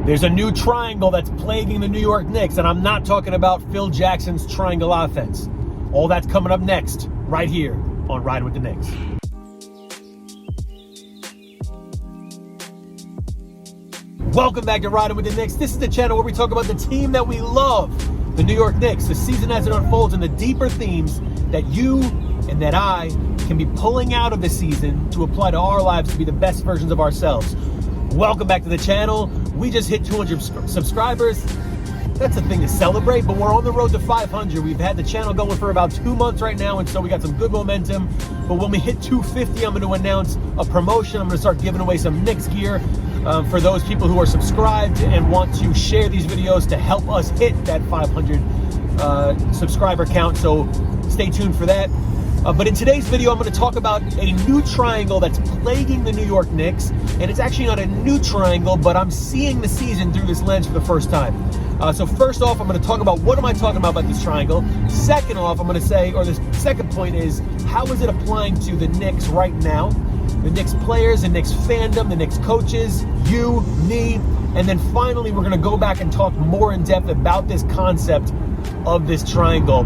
There's a new triangle that's plaguing the New York Knicks, and I'm not talking about Phil Jackson's triangle offense. All that's coming up next, right here on Riding with the Knicks. Welcome back to Riding with the Knicks. This is the channel where we talk about the team that we love, the New York Knicks, the season as it unfolds, and the deeper themes that you and that I can be pulling out of the season to apply to our lives to be the best versions of ourselves. Welcome back to the channel. We just hit 200 subscribers. That's a thing to celebrate, but we're on the road to 500. We've had the channel going for about 2 months right now, and so we got some good momentum. But when we hit 250, I'm going to announce a promotion. I'm going to start giving away some Knicks gear for those people who are subscribed and want to share these videos to help us hit that 500 subscriber count. So stay tuned for that. But in today's video, I'm going to talk about a new triangle that's plaguing the New York Knicks. And it's actually not a new triangle, but I'm seeing the season through this lens for the first time. So first off, I'm going to talk about what am I talking about this triangle. Second off, I'm going to say, or the second point is, how is it applying to the Knicks right now? The Knicks players, the Knicks fandom, the Knicks coaches, you, me. And then finally, we're going to go back and talk more in depth about this concept of this triangle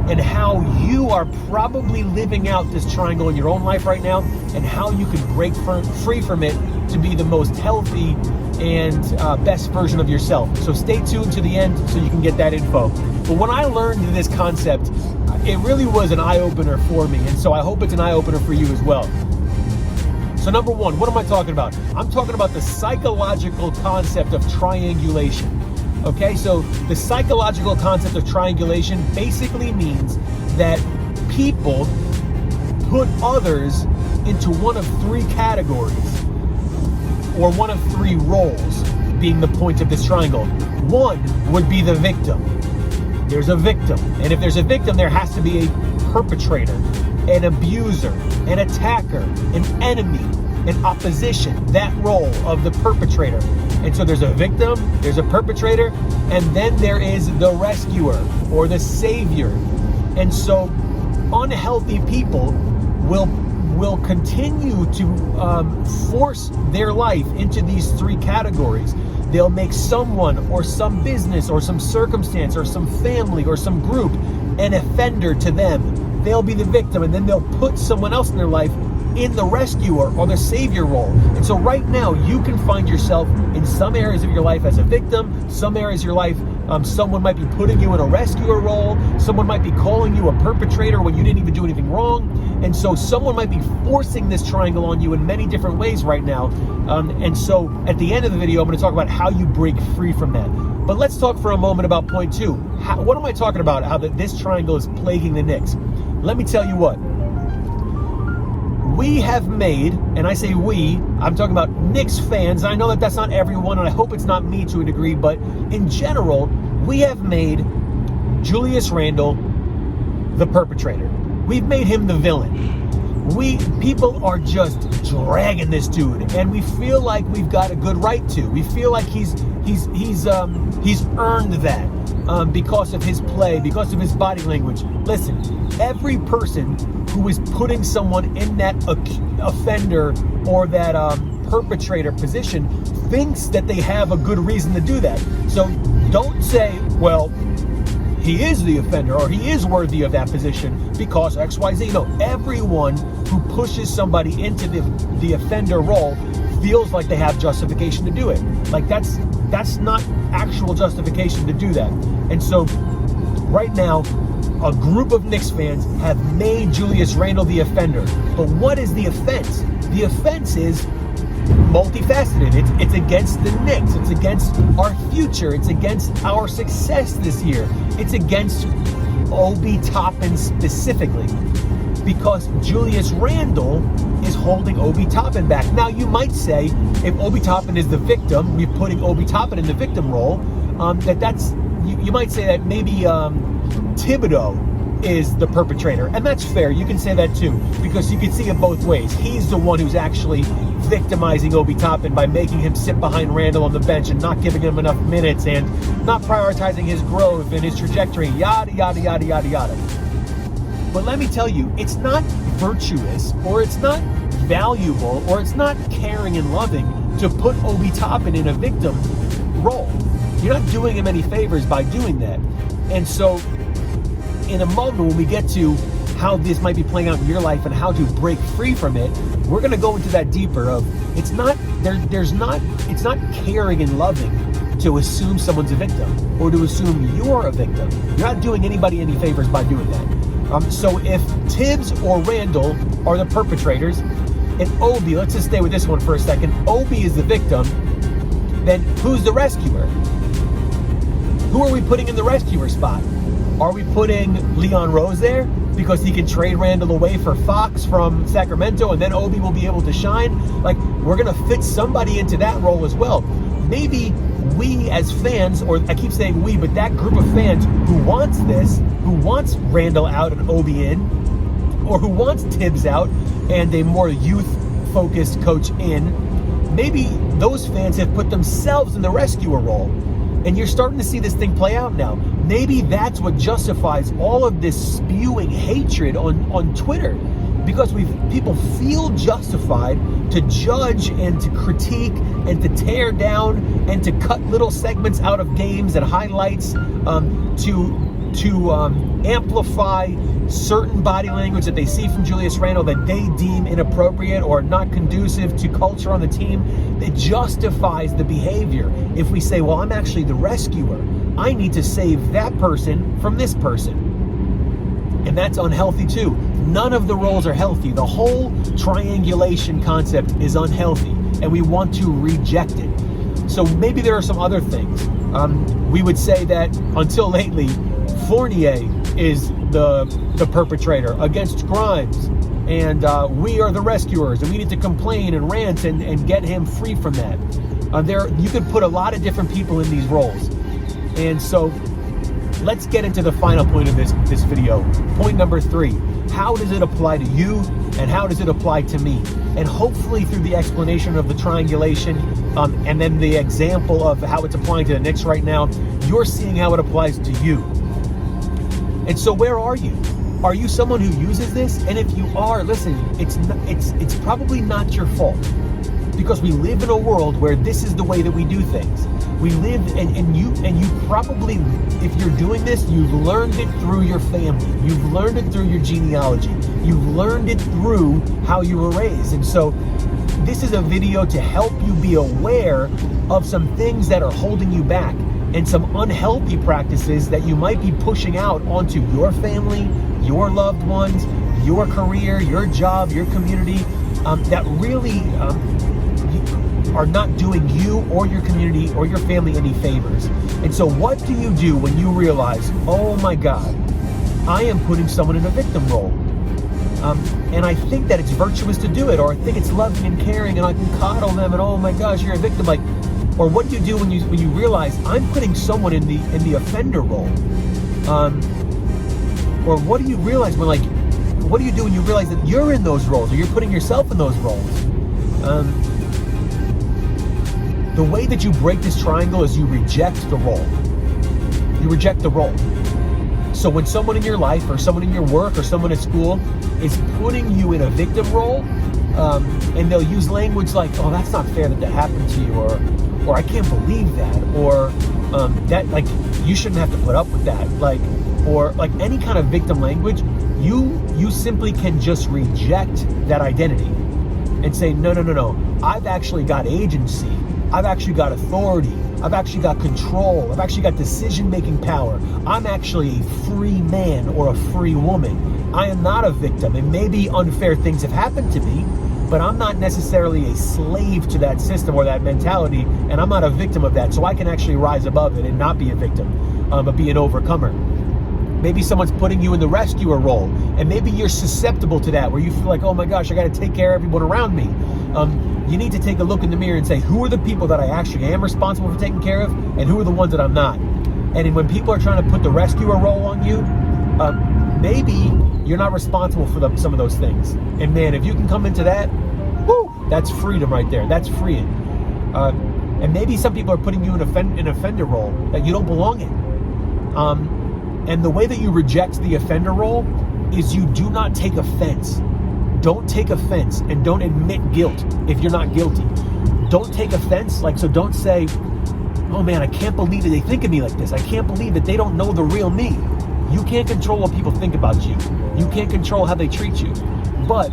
and how you are probably living out this triangle in your own life right now and how you can break free from it to be the most healthy and best version of yourself. So stay tuned to the end so you can get that info. But when I learned this concept, it really was an eye-opener for me, and so I hope it's an eye-opener for you as well. So number one, what am I talking about? I'm talking about the psychological concept of triangulation. Okay, so the psychological concept of triangulation basically means that people put others into one of three categories, or one of three roles, being the point of this triangle. One would be the victim. There's a victim, and if there's a victim, there has to be a perpetrator, an abuser, an attacker, an enemy, an opposition, that role of the perpetrator. And so there's a victim, there's a perpetrator, and then there is the rescuer or the savior. And so unhealthy people will continue to force their life into these three categories. They'll make someone or some business or some circumstance or some family or some group an offender to them. They'll be the victim, and then they'll put someone else in their life in the rescuer or the savior role. And so right now you can find yourself in some areas of your life as a victim, some areas of your life someone might be putting you in a rescuer role, someone might be calling you a perpetrator when you didn't even do anything wrong. And so someone might be forcing this triangle on you in many different ways right now. And so at the end of the video, I'm going to talk about how you break free from that. But let's talk for a moment about point two. What am I talking about? How this triangle is plaguing the Knicks. Let me tell you what. We have made, and I say we, I'm talking about Knicks fans. I know that that's not everyone, and I hope it's not me to a degree, but in general, we have made Julius Randle the perpetrator. We've made him the villain. People are just dragging this dude, and we feel like we've got a good right to. We feel like he's earned that because of his play, because of his body language. Listen, every person who is putting someone in that offender or that perpetrator position thinks that they have a good reason to do that. So don't say, well, he is the offender or he is worthy of that position because X, Y, Z. No, everyone who pushes somebody into the offender role feels like they have justification to do it. Like that's not actual justification to do that. And so right now, a group of Knicks fans have made Julius Randle the offender. But what is the offense? The offense is multifaceted. It's against the Knicks. It's against our future. It's against our success this year. It's against Obi Toppin specifically, because Julius Randle is holding Obi Toppin back. Now, you might say, if Obi Toppin is the victim, we're putting Obi Toppin in the victim role, you might say that maybe Thibodeau is the perpetrator, and that's fair. You can say that too, because you can see it both ways. He's the one who's actually victimizing Obi Toppin by making him sit behind Randle on the bench and not giving him enough minutes and not prioritizing his growth and his trajectory, yada, yada, yada, yada, yada. But let me tell you, it's not virtuous, or it's not valuable, or it's not caring and loving to put Obi Toppin in a victim role. You're not doing him any favors by doing that. And so in a moment when we get to how this might be playing out in your life and how to break free from it, we're going to go into that deeper of it's not caring and loving to assume someone's a victim or to assume you're a victim. You're not doing anybody any favors by doing that. So if Thibs or Randle are the perpetrators and Obi, let's just stay with this one for a second, Obi is the victim, then who's the rescuer? Who are we putting in the rescuer spot? Are we putting Leon Rose there because he can trade Randle away for Fox from Sacramento and then Obi will be able to shine? Like, we're going to fit somebody into that role as well. Maybe we as fans, or I keep saying we, but that group of fans who wants this, who wants Randle out and Obi in, or who wants Thibs out and a more youth-focused coach in, maybe those fans have put themselves in the rescuer role. And you're starting to see this thing play out now. Maybe that's what justifies all of this spewing hatred on Twitter, because people feel justified to judge and to critique and to tear down and to cut little segments out of games and highlights to amplify certain body language that they see from Julius Randle that they deem inappropriate or not conducive to culture on the team. It justifies the behavior. If we say, well, I'm actually the rescuer, I need to save that person from this person. And that's unhealthy too. None of the roles are healthy. The whole triangulation concept is unhealthy, and we want to reject it. So maybe there are some other things. We would say that until lately, Fournier is the perpetrator against Grimes, and we are the rescuers, and we need to complain and rant and get him free from that. You could put a lot of different people in these roles. And so let's get into the final point of this video. Point number 3, how does it apply to you and how does it apply to me? And hopefully through the explanation of the triangulation and then the example of how it's applying to the Knicks right now, you're seeing how it applies to you. And so where are you? Are you someone who uses this? And if you are, listen, it's probably not your fault, because we live in a world where this is the way that we do things. We live, and you probably, if you're doing this, you've learned it through your family. You've learned it through your genealogy. You've learned it through how you were raised. And so this is a video to help you be aware of some things that are holding you back and some unhealthy practices that you might be pushing out onto your family, your loved ones, your career, your job, your community, that really are not doing you or your community or your family any favors. And so what do you do when you realize, oh my God, I am putting someone in a victim role? And I think that it's virtuous to do it, or I think it's loving and caring and I can coddle them and oh my gosh, you're a victim. Like, or what do you do when you realize I'm putting someone in the offender role? Or what do you realize when, like, what do you do when you realize that you're in those roles or you're putting yourself in those roles? The way that you break this triangle is you reject the role. You reject the role. So when someone in your life or someone in your work or someone at school is putting you in a victim role, and they'll use language like, oh, that's not fair that happened to you, or I can't believe that, or that, like, you shouldn't have to put up with that, like, or like any kind of victim language, you simply can just reject that identity and say, no, I've actually got agency, I've actually got authority, I've actually got control, I've actually got decision-making power, I'm actually a free man or a free woman. I am not a victim, and maybe unfair things have happened to me, but I'm not necessarily a slave to that system or that mentality, and I'm not a victim of that, so I can actually rise above it and not be a victim, but be an overcomer. Maybe someone's putting you in the rescuer role, and maybe you're susceptible to that, where you feel like, oh my gosh, I got to take care of everyone around me. You need to take a look in the mirror and say, who are the people that I actually am responsible for taking care of, and who are the ones that I'm not? And when people are trying to put the rescuer role on you, maybe you're not responsible for some of those things. And man, if you can come into that, whoo, that's freedom right there. That's freeing. And maybe some people are putting you in an offender role that you don't belong in. And the way that you reject the offender role is you do not take offense. Don't take offense, and don't admit guilt if you're not guilty. Don't take offense, so don't say, oh man, I can't believe that they think of me like this. I can't believe that they don't know the real me. You can't control what people think about you. You can't control how they treat you. But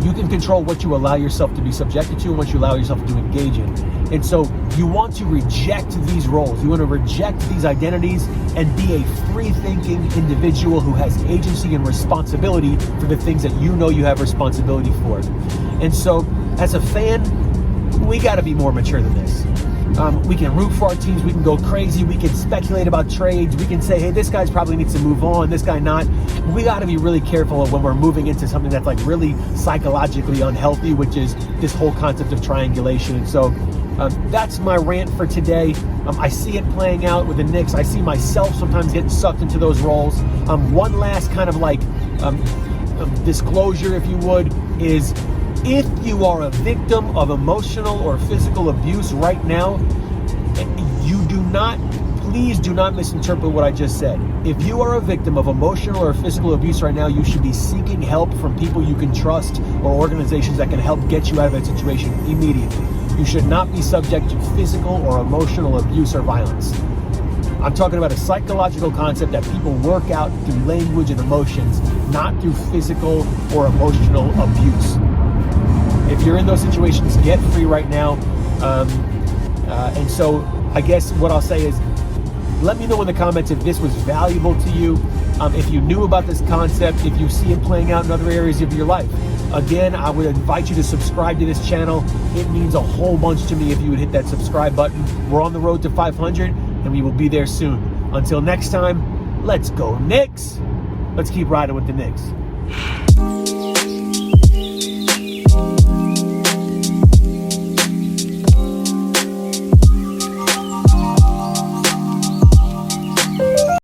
you can control what you allow yourself to be subjected to and what you allow yourself to engage in. And so you want to reject these roles. You want to reject these identities and be a free-thinking individual who has agency and responsibility for the things that you know you have responsibility for. And so as a fan, we got to be more mature than this. We can root for our teams. We can go crazy. We can speculate about trades. We can say, hey, this guy's probably needs to move on. This guy not. We got to be really careful when we're moving into something that's like really psychologically unhealthy, which is this whole concept of triangulation. And so that's my rant for today. I see it playing out with the Knicks. I see myself sometimes getting sucked into those roles. One last kind of like disclosure, if you would, is if you are a victim of emotional or physical abuse right now, please do not misinterpret what I just said. If you are a victim of emotional or physical abuse right now, you should be seeking help from people you can trust or organizations that can help get you out of that situation immediately. You should not be subject to physical or emotional abuse or violence. I'm talking about a psychological concept that people work out through language and emotions, not through physical or emotional abuse. If you're in those situations, get free right now. And so I guess what I'll say is, let me know in the comments if this was valuable to you, if you knew about this concept, if you see it playing out in other areas of your life. Again, I would invite you to subscribe to this channel. It means a whole bunch to me if you would hit that subscribe button. We're on the road to 500, and we will be there soon. Until next time, let's go Knicks. Let's keep riding with the Knicks.